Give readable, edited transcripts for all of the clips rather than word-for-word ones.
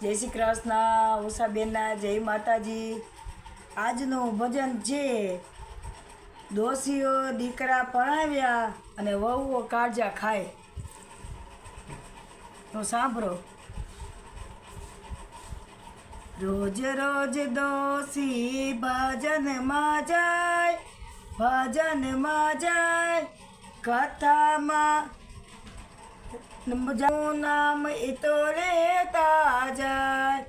જય શ્રી કૃષ્ણ ઉષાબેનના જય માતાજી। આજનું ભજન છે દોશીઓ દીકરા પરણાવ્યા અને વહુઓ કાળજા ખાય। તો સાંભળો। રોજ રોજ દોશી ભજનમાં જાય કથામાં નામ એ તો લેતા જાય।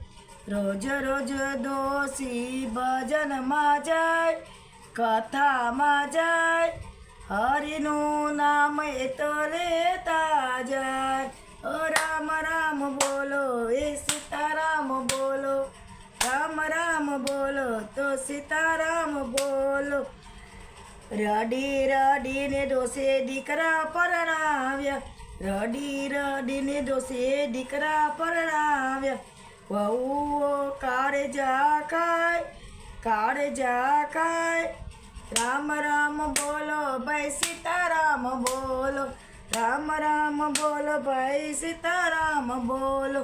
રોજ રોજ દોશી ભજનમાં જાય કથામાં જાય હરિનું નામ એ તો લેતા જાય। રામ રામ બોલો એ સીતારામ બોલો, રામ રામ બોલો તો સીતારામ બોલો। રડી રડીને ડોસે દીકરા પરણાવ્યા, રડી રડીને ડોસે દીકરા પરણાવ્યા। વહુઓ કાળજા ખાય, રામ રામ બોલો ભાઈ સીતારામ બોલો, રામ રામ બોલો ભાઈ સીતારામ બોલો।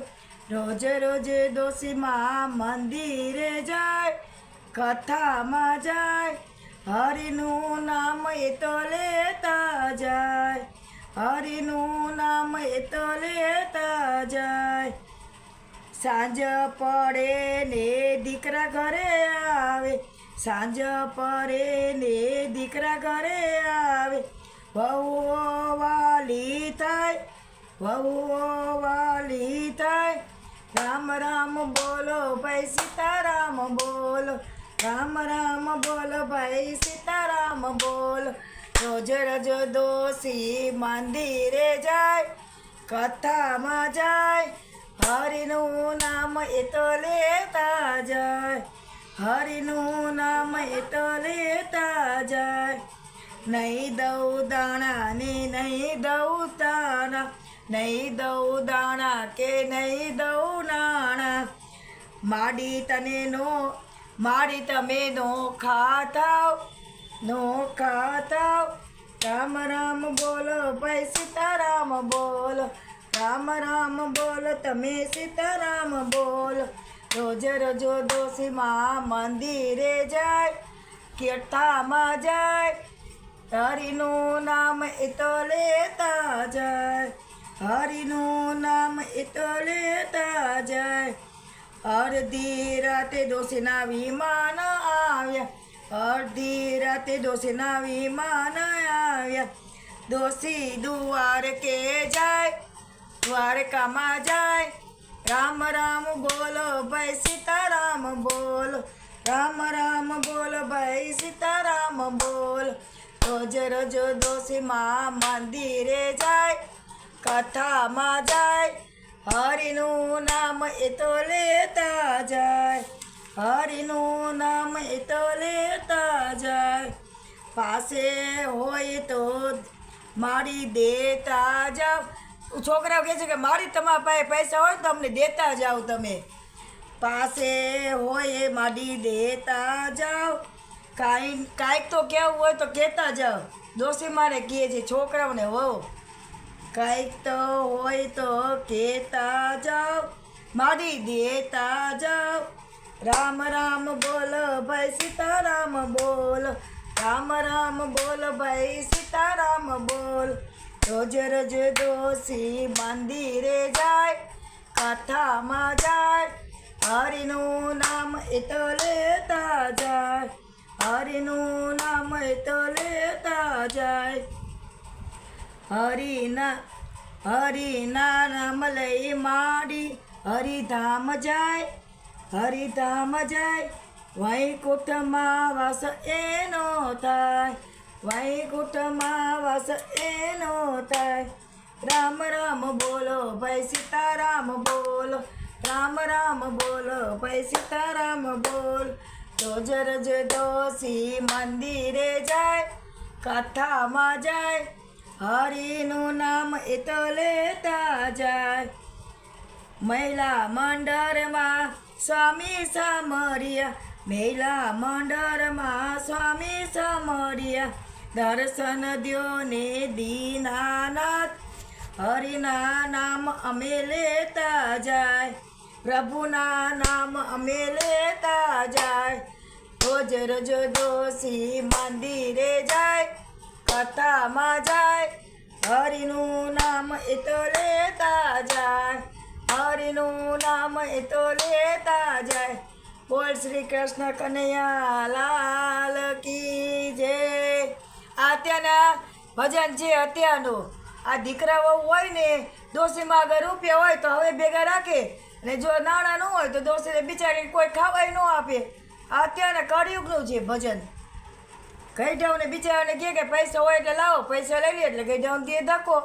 રોજ રોજ ડોશીમાં મંદિરે જાય કથામાં જાય હરિનું નામ એ તો લેતા જાય, હરિનું નામ એ તો લેતા જાય। સાંજ પડે ને દીકરા ઘરે આવે, સાંજ પડે ને દીકરા ઘરે આવે। વહુઓ વાલી થાય, વહુઓ વાલી થાય, રામ રામ બોલો ભાઈ સીતારામ બોલો, રામ રામ બોલો ભાઈ સીતારામ બોલો। રોજ રોજ દોશી મંદિરે જાય કથામાં જાય હરિનું નામ એ તો લેતા જાય, હરિનું નામ એ તો લેતા જાય। નહીં દઉં દાણા ને નહીં દઉં તાણા, નહીં દઉં દાણા કે નહીં દઉં નાણા। માડી તમે નો ખાતાવ, રામ રામ બોલો ભાઈ સીતારામ બોલો, રામ રામ બોલો તમે સીતારામ બોલો। રોજ રોજ દોશીમાં મંદિરે જાય કથામાં જાય હરિનું નામ એ તો લેતા જાય, હરિનું નામ એ તો લેતા જાય। અડધી રાતે ડોશીના વિમાન આવ્યા, અડધી રાતે ડોશીના વિમાન આવ્યા। ડોશી દ્વારકે જાય, દ્વારકામાં જાય, રામ રામ બોલો ભાઈ સીતારામ બોલો, રામ રામ બોલો ભાઈ સીતારામ બોલો। રોજ રોજ દોશીમાં મંદિરે જાય કથામાં જાય હરિનું નામ એ તો લેતા જાય, હરિનું નામ એ તો લેતા જાય। પાસે હોય તો મારી દેતા જાઓ, છોકરાઓ કહે છે કે મારી તમારા પાસે પૈસા હોય તો અમને દેતા જાઓ, તમે પાસે હોય મારી દેતા જાઓ। કાંઈક તો કહેવું હોય તો કહેતા જાઓ, ડોશી મારે કહે છે છોકરાઓને વહુ, કાંઈક તો હોય તો કહેતા જાઓ મારી દેતા જાઓ। રામ રામ બોલો ભાઈ સીતારામ બોલો, રામ રામ બોલો ભાઈ સીતારામ બોલો। રોજ રોજ દોશી મંદિરે જાય કથામાં જાય હરિનું નામ એ તો લેતા જાય, હરિનું નામ એ તો લેતા જાય। હરિના નામ લઈ માડી હરિધામ જાય, હરિધામ જાય વૈકુંઠમાં વાસ એનો થાય, વૈકુંઠમાં વાસ એનો થાય। રામ રામ બોલો ભાઈ સીતારામ બોલો, રામ રામ બોલો ભાઈ સીતારામ બોલો। રોજ રોજ દોશી મંદિરે જાય કથામાં જાય હરિનું નામ એ તો લેતા જાય। મહિલા મંડળમાં સ્વામી સમર્યા, મહિલા મંડળમાં સ્વામી સમર્યા। દર્શન દ્યો ને દીનાનાથ હરિના નામ અમે લેતા જાય, પ્રભુના નામ અમે લેતા જાય. રોજ રોજ ડોસી મંદિરે જાય, કથામાં જાય, હરિનું નામ એ તો લેતા જાય, હરિનું નામ એ તો લેતા જાય. બોલ શ્રી કૃષ્ણ કનૈયા લાલ કી જય. અત્યારના ભજન છે અત્યારનું. આ દીકરાઓ હોય ને ડોશીમાં આગળ રૂપિયા હોય તો હવે ભેગા રાખે, અને જો નાણાં ન હોય તો ડોશીને બિચારીને કોઈ ખાવાય ન આપે. અત્યારના કળિયુગનું છે ભજન. ગઈઢાઓને બિચારાને કહે કે પૈસા હોય એટલે લાવો, પૈસા લઈ લે એટલે ગઈઢાઓને દે ધક્કો.